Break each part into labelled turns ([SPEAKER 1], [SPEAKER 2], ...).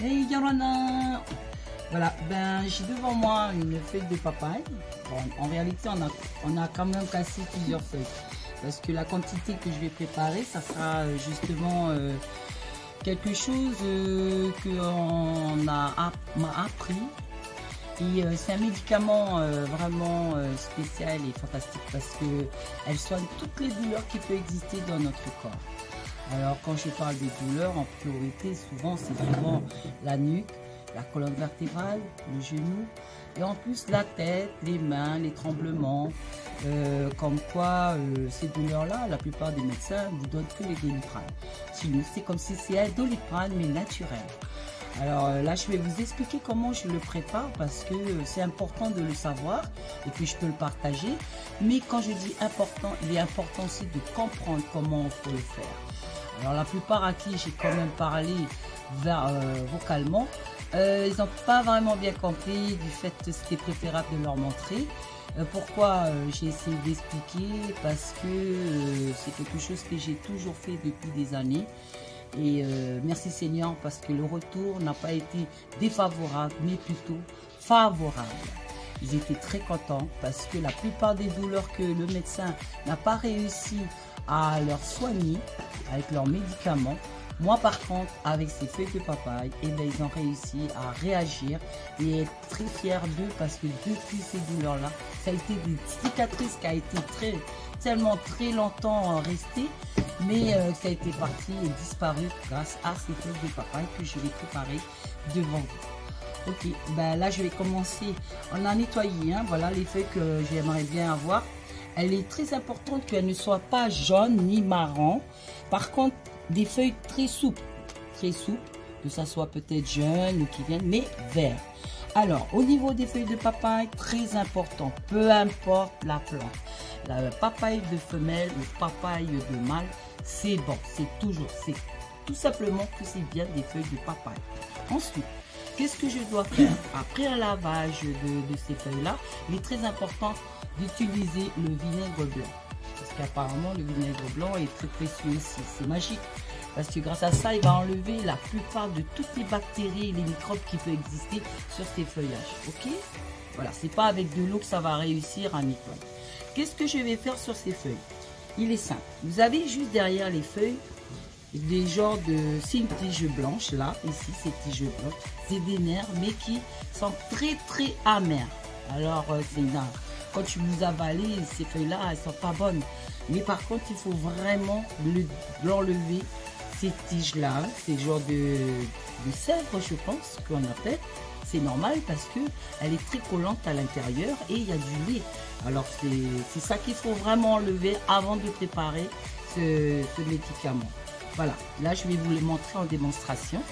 [SPEAKER 1] Et Yorana. Voilà, ben j'ai devant moi une feuille de papaye. Bon, en réalité, on a quand même cassé plusieurs feuilles. Parce que la quantité que je vais préparer, ça sera justement quelque chose qu'on m'a appris. Et c'est un médicament vraiment spécial et fantastique parce qu'elle soigne toutes les douleurs qui peuvent exister dans notre corps. Alors quand je parle des douleurs, en priorité, souvent c'est vraiment la nuque, la colonne vertébrale, le genou et en plus la tête, les mains, les tremblements. Comme quoi ces douleurs-là, la plupart des médecins vous donnent que les Doliprane. Chez nous, c'est comme si c'est un Doliprane mais naturel. Alors là, je vais vous expliquer comment je le prépare parce que c'est important de le savoir et puis je peux le partager. Mais quand je dis important, il est important aussi de comprendre comment il faut le faire. Alors la plupart à qui j'ai quand même parlé vocalement, ils n'ont pas vraiment bien compris du fait que c'était préférable de leur montrer. Pourquoi j'ai essayé d'expliquer? Parce que c'est quelque chose que j'ai toujours fait depuis des années. Et merci Seigneur parce que le retour n'a pas été défavorable mais plutôt favorable. Ils étaient très contents parce que la plupart des douleurs que le médecin n'a pas réussi à leur soigner avec leurs médicaments, moi par contre avec ces feuilles de papaye, eh bien, ils ont réussi à réagir et être très fiers d'eux parce que depuis ces douleurs-là, ça a été des cicatrices qui a été tellement très longtemps restées, mais ça a été parti et disparu grâce à ces feuilles de papaye que je vais préparer devant vous. Ok, ben là je vais commencer. On a nettoyé, hein, voilà les feuilles que j'aimerais bien avoir. Elle est très importante qu'elle ne soit pas jaune ni marron. Par contre, des feuilles très souples, que ça soit peut-être jeune ou qui viennent, mais vert. Alors, au niveau des feuilles de papaye, très important, peu importe la plante. La papaye de femelle ou papaye de mâle, c'est bon, c'est tout simplement que c'est bien des feuilles de papaye. Ensuite, qu'est-ce que je dois faire? Après un lavage de ces feuilles-là, il est très important d'utiliser le vinaigre blanc. Parce qu'apparemment, le vinaigre blanc est très précieux aussi. C'est magique. Parce que grâce à ça, il va enlever la plupart de toutes les bactéries et les microbes qui peuvent exister sur ces feuillages. Ok? Voilà, c'est pas avec de l'eau que ça va réussir à nettoyer. Qu'est-ce que je vais faire sur ces feuilles? Il est simple. Vous avez juste derrière les feuilles des genres de... C'est une tige blanche, là, ici, ces tiges blanches. C'est des nerfs, mais qui sont très, très amères. Alors, c'est énorme. Quand tu vous avalez, ces feuilles-là, elles ne sont pas bonnes. Mais par contre, il faut vraiment l'enlever, ces tiges-là. C'est le genre de sèvre, je pense, qu'on appelle. C'est normal parce qu'elle est très collante à l'intérieur et il y a du lait. Alors, c'est ça qu'il faut vraiment enlever avant de préparer ce médicament. Voilà, là, je vais vous les montrer en démonstration.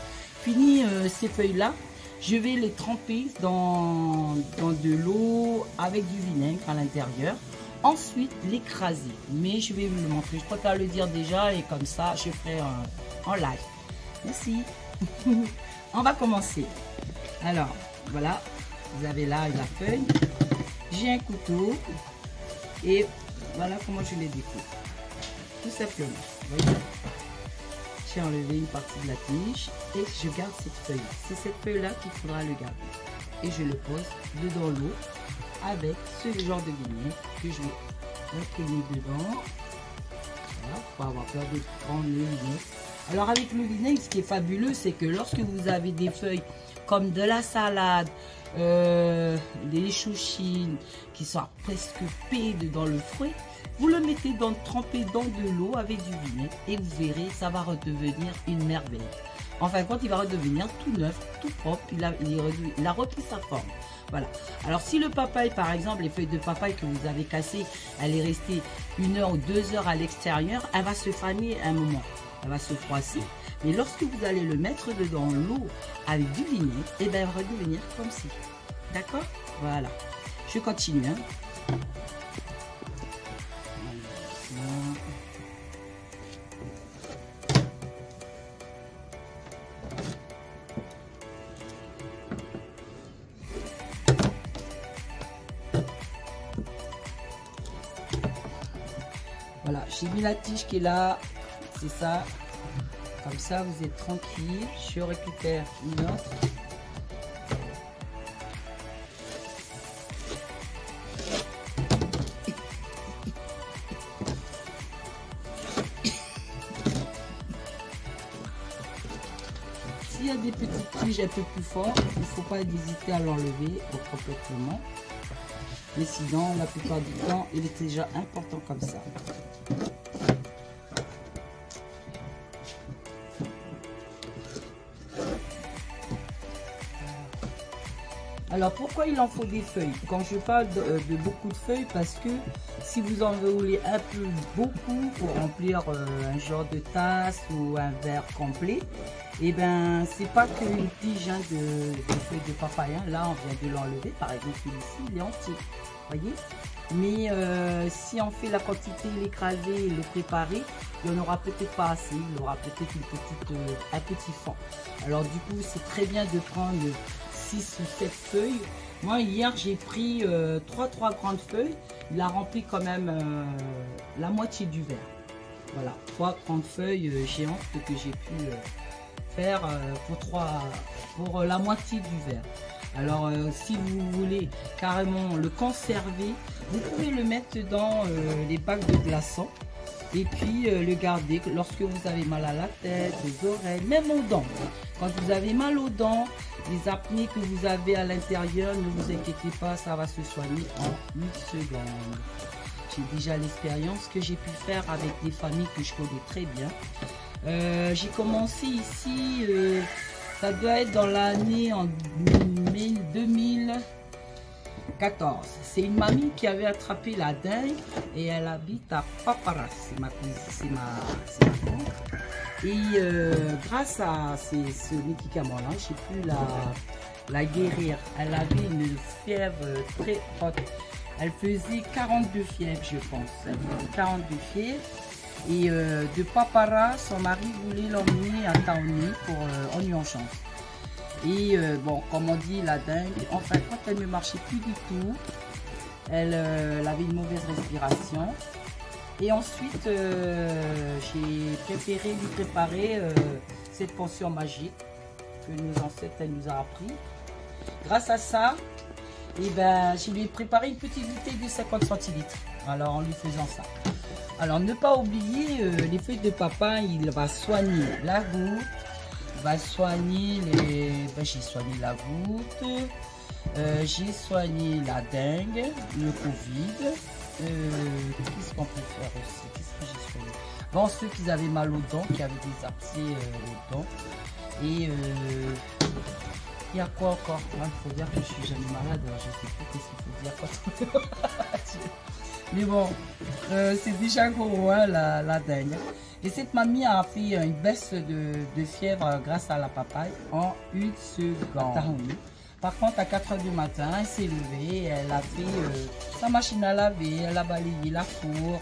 [SPEAKER 1] Fini ces feuilles-là. Je vais les tremper dans de l'eau avec du vinaigre à l'intérieur. Ensuite, l'écraser. Mais je vais vous le montrer. Je préfère le dire déjà et comme ça, je ferai en live. Merci. On va commencer. Alors, voilà. Vous avez là la feuille. J'ai un couteau. Et voilà comment je les découpe. Tout simplement. Vous voyez ? J'ai enlevé une partie de la tige et je garde cette feuille. C'est cette feuille-là qu'il faudra le garder. Et je le pose dedans l'eau avec ce genre de vinaigre que je vais imprégner dedans. Voilà, pour avoir peur de prendre le vinaigre. Alors avec le vinaigre, ce qui est fabuleux, c'est que lorsque vous avez des feuilles comme de la salade, des chouchines qui sont presque payées dans le fruit, vous le mettez trempé dans de l'eau avec du vinaigre et vous verrez, ça va redevenir une merveille. En fin de compte, il va redevenir tout neuf, tout propre, il a repris sa forme. Voilà. Alors si le papaye, par exemple, les feuilles de papaye que vous avez cassées, elle est restée 1 heure ou 2 heures à l'extérieur, elle va se faner un moment. Elle va se froisser. Mais lorsque vous allez le mettre dedans l'eau avec du vinaigre, et bien elle va redevenir comme ci. D'accord? Voilà. Je continue. Hein. Voilà, j'ai mis la tige qui est là, c'est ça. Comme ça, vous êtes tranquille. Je récupère une autre. S'il y a des petites tiges un peu plus fortes, il ne faut pas hésiter à l'enlever complètement. Mais sinon, la plupart du temps, il est déjà important comme ça. Alors, pourquoi il en faut des feuilles? Quand je parle de beaucoup de feuilles, parce que si vous en voulez un peu beaucoup pour remplir un genre de tasse ou un verre complet, et ben c'est pas qu'une tige hein, de feuilles de papaye. Hein. Là, on vient de l'enlever. Par exemple, celui-ci, il est entier. Voyez? Mais si on fait la quantité, l'écraser et le préparer, il n'y en aura peut-être pas assez. Il aura peut-être un petit fond. Alors, du coup, c'est très bien de prendre 6 ou 7 feuilles. Moi hier j'ai pris 3 grandes feuilles. Il a rempli quand même la moitié du verre. Voilà, 3 grandes feuilles géantes que j'ai pu faire pour la moitié du verre. Alors si vous voulez carrément le conserver, vous pouvez le mettre dans les bacs de glaçons et puis le garder lorsque vous avez mal à la tête, les oreilles, même aux dents. Quand vous avez mal aux dents, les apnées que vous avez à l'intérieur, ne vous inquiétez pas, ça va se soigner en 1 seconde. J'ai déjà l'expérience que j'ai pu faire avec des familles que je connais très bien. J'ai commencé ici, ça doit être dans l'année en 2014. C'est une mamie qui avait attrapé la dengue et elle habite à Paparas. C'est ma tante. Et grâce à ce médicament-là, j'ai pu la guérir. Elle avait une fièvre très haute. Elle faisait 42 fièvres, je pense. Elle faisait 42 fièvres. Et de Papara, son mari voulait l'emmener à Taoni en urgence. Et bon, comme on dit, la dingue, enfin, quand elle ne marchait plus du tout, elle avait une mauvaise respiration. Et ensuite, j'ai préféré lui préparer cette potion magique que nos ancêtres nous ont appris. Grâce à ça, eh ben, je lui ai préparé une petite bouteille de 50 centilitres. Alors, en lui faisant ça. Alors, ne pas oublier, les feuilles de papaye, il va soigner la goutte. Il va soigner les... Ben, j'ai soigné la goutte. J'ai soigné la dengue, le Covid. Qu'est-ce qu'on peut faire aussi? Qu'est-ce que j'ai soigné? Bon, ceux qui avaient mal aux dents, qui avaient des abcès aux dents. Et il y a quoi encore? Il faut dire que je suis jamais malade, alors je sais plus qu'est-ce qu'il faut dire quand mais bon, c'est déjà gros, hein, la dengue. Et cette mamie a fait une baisse de fièvre grâce à la papaye en 1 seconde. Par contre, à 4 h du matin, elle s'est levée, elle a fait sa machine à laver, elle a balayé la cour,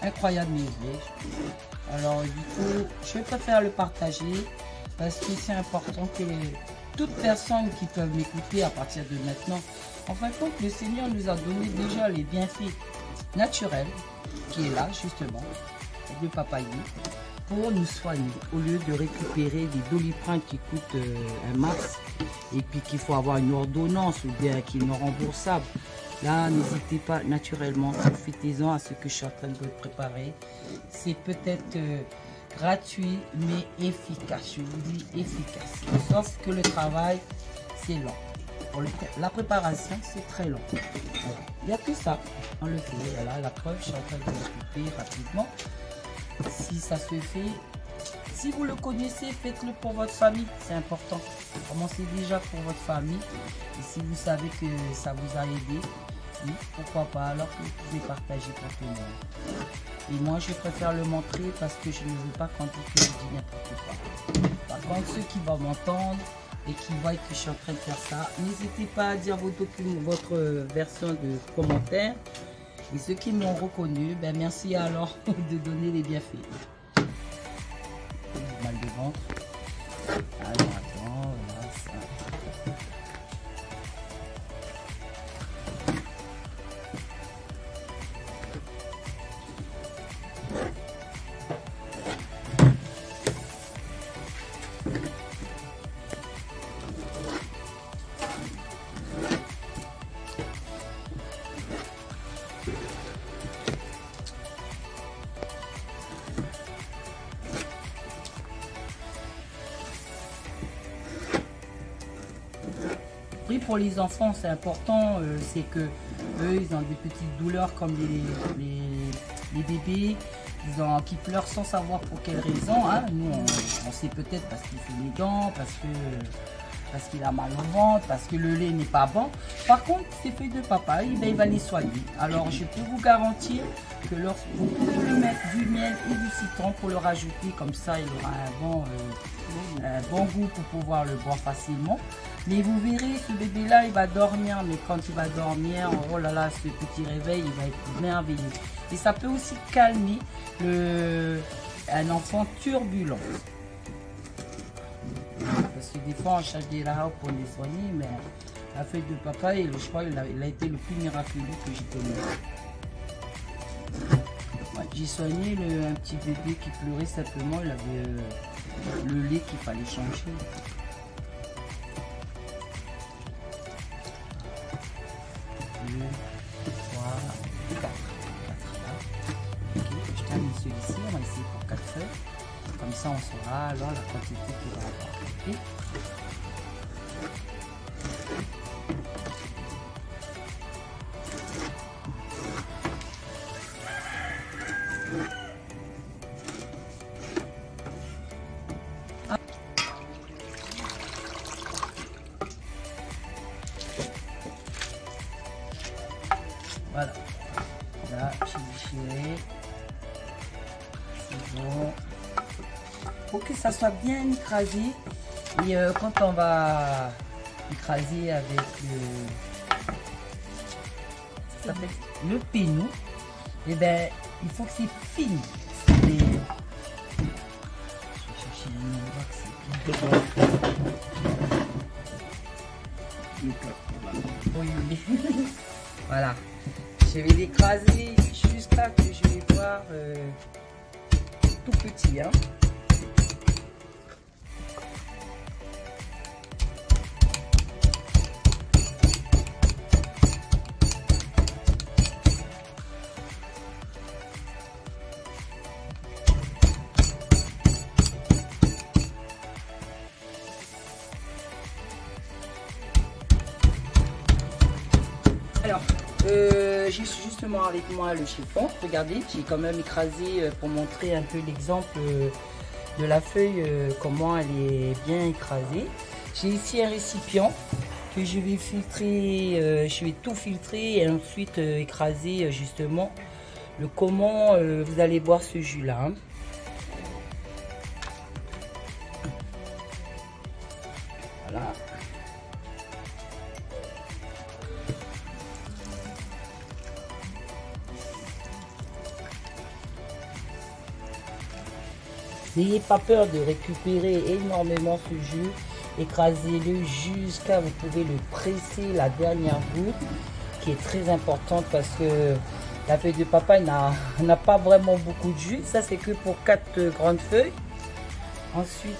[SPEAKER 1] incroyable merveille. Alors du coup, je préfère le partager parce que c'est important que toute personne qui peut m'écouter à partir de maintenant, en fin de compte, le Seigneur nous a donné déjà les bienfaits naturels qui est là justement, le papaye, pour nous soigner, au lieu de récupérer des doliprane qui coûtent un max et puis qu'il faut avoir une ordonnance ou bien qui est non remboursable. Là, n'hésitez pas, naturellement, profitez-en à ce que je suis en train de vous préparer. C'est peut-être gratuit mais efficace, je vous dis efficace. Sauf que le travail, c'est long. Pour la préparation, c'est très long. Voilà. Il n'y a que ça, on le fait. Voilà, la preuve, je suis en train de l'expliquer rapidement. Si ça se fait, si vous le connaissez, faites-le pour votre famille, c'est important. Commencez déjà pour votre famille. Et si vous savez que ça vous a aidé, oui, pourquoi pas, alors que vous pouvez partager pour tout le monde. Et moi, je préfère le montrer parce que je ne veux pas qu'on dise que je dis n'importe quoi. Par contre, ceux qui vont m'entendre et qui voient que je suis en train de faire ça, n'hésitez pas à dire votre version de commentaire. Et ceux qui m'ont reconnu, ben merci alors de donner les bienfaits. Mal de ventre. Alors attends, voilà ça. Après, pour les enfants, c'est important, c'est que eux, ils ont des petites douleurs comme les bébés, qui pleurent sans savoir pour quelle raison. Hein. Nous, on sait peut-être parce qu'il fait les dents, parce qu'il a mal au ventre, parce que le lait n'est pas bon. Par contre, ces feuilles de papaye, ben, il va les soigner. Alors, je peux vous garantir que lorsque vous pouvez lui mettre du miel et du citron pour le rajouter, comme ça, il aura un bon goût pour pouvoir le boire facilement. Mais vous verrez, ce bébé-là, il va dormir, mais quand il va dormir, oh là là, ce petit réveil, il va être merveilleux. Et ça peut aussi calmer un enfant turbulent. Parce que des fois on cherche des rares pour les soigner, mais la feuille de papaye, je crois qu'il a été le plus miraculeux que j'ai connu. Ouais, j'ai soigné un petit bébé qui pleurait simplement, il avait le lait qu'il fallait changer. Deux, trois, quatre. Ok, je termine celui-ci, on va essayer pour 4 feuilles. Comme ça, on saura alors la quantité qu'il va avoir. Okay. Voilà. Là, j'ai déchiré. C'est bon. Pour que ça soit bien écrasé. Et quand on va écraser avec le pénou, et ben il faut que c'est fini. Je vais chercher un endroit que c'est bien. Oui. Voilà. Je vais l'écraser jusqu'à que je vais voir tout petit. Hein. Alors, j'ai justement avec moi le chiffon. Regardez, j'ai quand même écrasé pour montrer un peu l'exemple de la feuille, comment elle est bien écrasée. J'ai ici un récipient que je vais filtrer, je vais tout filtrer et ensuite écraser justement le comment vous allez boire ce jus là. Hein. Voilà. N'ayez pas peur de récupérer énormément ce jus. Écrasez-le jusqu'à vous pouvez le presser la dernière goutte, qui est très importante parce que la feuille de papaye n'a pas vraiment beaucoup de jus. Ça, c'est que pour 4 grandes feuilles. Ensuite,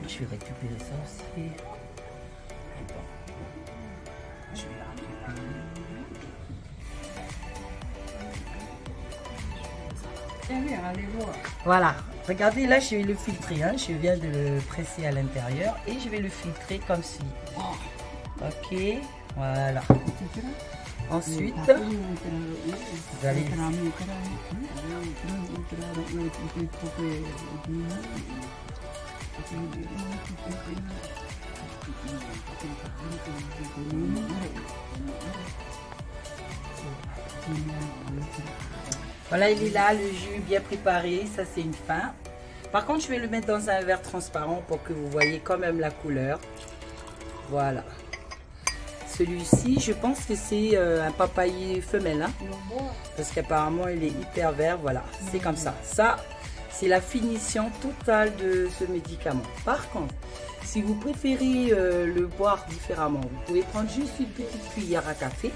[SPEAKER 1] je vais récupérer ça aussi. Je vais la récupérer. Voilà, regardez là, je vais le filtrer, hein. Je viens de le presser à l'intérieur et je vais le filtrer comme ci. Ok, voilà. Ensuite, vous allez... Voilà, il est là, le jus bien préparé, ça c'est une fin. Par contre, je vais le mettre dans un verre transparent pour que vous voyez quand même la couleur. Voilà. Celui-ci, je pense que c'est un papayer femelle, hein, parce qu'apparemment il est hyper vert. Voilà, c'est comme ça. Ça, c'est la finition totale de ce médicament. Par contre, si vous préférez le boire différemment, vous pouvez prendre juste une petite cuillère à café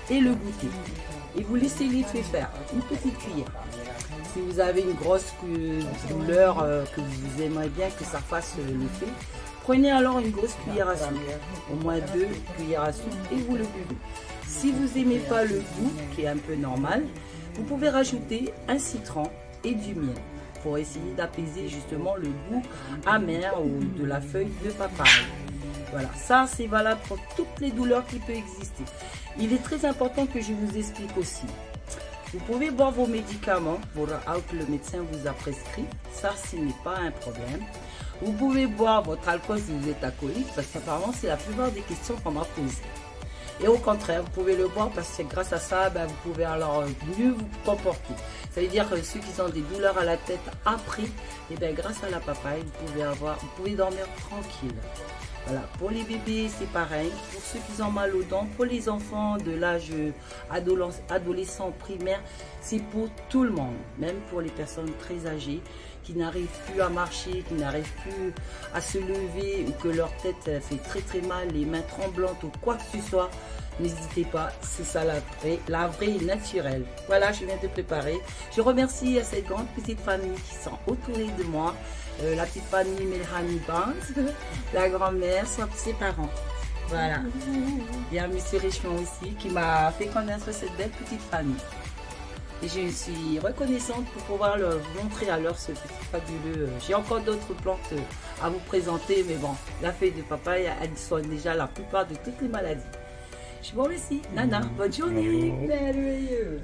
[SPEAKER 1] et le goûter. Et vous laissez l'effet faire, une petite cuillère. Si vous avez une grosse douleur que vous aimeriez bien que ça fasse l'effet, prenez alors une grosse cuillère à soupe, au moins 2 cuillères à soupe et vous le buvez. Si vous n'aimez pas le goût, qui est un peu normal, vous pouvez rajouter un citron et du miel pour essayer d'apaiser justement le goût amer ou de la feuille de papaye. Voilà, ça c'est valable pour toutes les douleurs qui peuvent exister. Il est très important que je vous explique aussi. Vous pouvez boire vos médicaments que le médecin vous a prescrit. Ça, ce n'est pas un problème. Vous pouvez boire votre alcool si vous êtes alcoolique, parce qu'apparemment, c'est la plupart des questions qu'on m'a posées. Et au contraire, vous pouvez le boire parce que grâce à ça, ben, vous pouvez alors mieux vous comporter. Ça veut dire que ceux qui ont des douleurs à la tête après, et bien, grâce à la papaye, vous pouvez dormir tranquille. Voilà, pour les bébés, c'est pareil. Pour ceux qui ont mal aux dents, pour les enfants de l'âge adolescent primaire, c'est pour tout le monde. Même pour les personnes très âgées qui n'arrivent plus à marcher, qui n'arrivent plus à se lever ou que leur tête fait très très mal, les mains tremblantes ou quoi que ce soit. N'hésitez pas, c'est ça la vraie et naturelle. Voilà, je viens de préparer. Je remercie cette grande petite famille qui sont autour de moi. La petite famille Melhani Banks, la grand-mère, ses parents. Voilà. Il y a M. Richemont aussi qui m'a fait connaître cette belle petite famille. Et je suis reconnaissante pour pouvoir leur montrer alors ce petit fabuleux. J'ai encore d'autres plantes à vous présenter, mais bon, la feuille de papaye, elle soigne déjà la plupart de toutes les maladies. Je vous remercie. Nana, bonne journée. Merveilleux.